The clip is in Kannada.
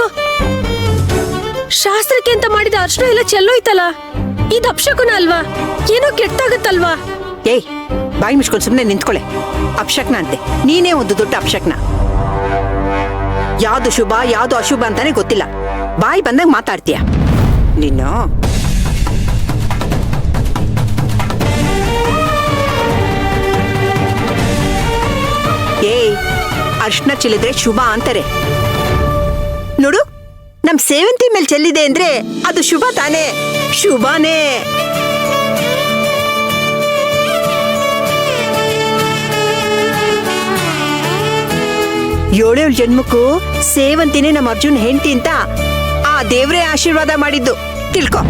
ಅಯ್ಯೋ, ಶಾಸ್ತ್ರಕ್ಕೆ ಅಂತ ಮಾಡಿದ ಅರ್ಶನ ಎಲ್ಲ ಚೆಲ್ಲೋಯ್ತಲ್ಲ. ಇದು ಅಪಶಕುನ ಅಲ್ವಾ? ಏನೋ ಕೆಟ್ಟಾಗತ್ತಲ್ವಾ? ಏಯ್, ಬಾಯಿ ಮುಚ್ಕೊಂಡು ಸುಮ್ಮನೆ ನಿಂತ್ಕೊಳ್ಳೆ. ಅಪಶಕ್ನ ಅಂತೆ, ನೀನೇ ಒಂದು ದೊಡ್ಡ ಅಪಶಕ್ನ. ಯಾವ್ದು ಶುಭ ಯಾವ್ದು ಅಶುಭ ಅಂತಾನೆ ಗೊತ್ತಿಲ್ಲ. ಬಾಯಿ ಬಂದಾಗ ಮಾತಾಡ್ತೀಯ ನೀನು. ಏಯ್, ಅರ್ಶನ ಚೆಲ್ಲಿದ್ರೆ ಶುಭ ಅಂತಾರೆ ನೋಡು. ನಮ್ ಸೇವಂತಿ ಮೇಲೆ ಚೆಲ್ಲಿದೆ ಅಂದ್ರೆ ಅದು ಶುಭ ತಾನೇ? ಶುಭನೇ. ಏಳೇಳು ಜನ್ಮಕ್ಕೂ ಸೇವಂತಿನೇ ನಮ್ಮ ಅರ್ಜುನ್ ಹೆಂಡತಿ ಅಂತ ಆ ದೇವ್ರೇ ಆಶೀರ್ವಾದ ಮಾಡಿದ್ದು, ತಿಳ್ಕೊ.